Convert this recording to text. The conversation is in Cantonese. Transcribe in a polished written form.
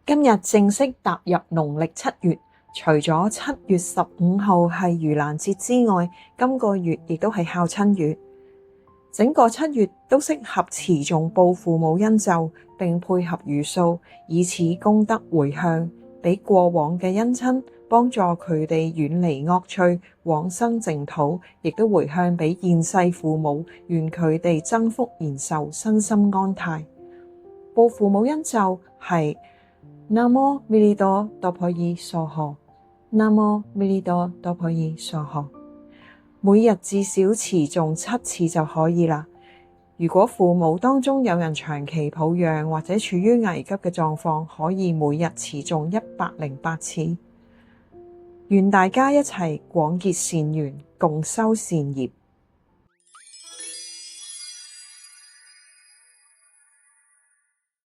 今日正式踏入農曆7月，除咗7月15號係盂蘭節之外，今個月亦都係孝親月。整個7月都適合持誦報父母恩咒，並配合餘數，以此功德回向，俾過往嘅恩親，幫助佢哋遠離惡趣，往生淨土，亦都回向俾現世父母，願佢哋增福延壽，身心安泰。報父母恩咒係南無密栗多哆婆夷娑訶，南無密栗多哆婆夷娑訶。每日至少持誦7次就可以啦。如果父母當中有人長期抱恙或者處於危急嘅狀況，可以每日持誦108次。願大家一齊廣結善緣，共修善業。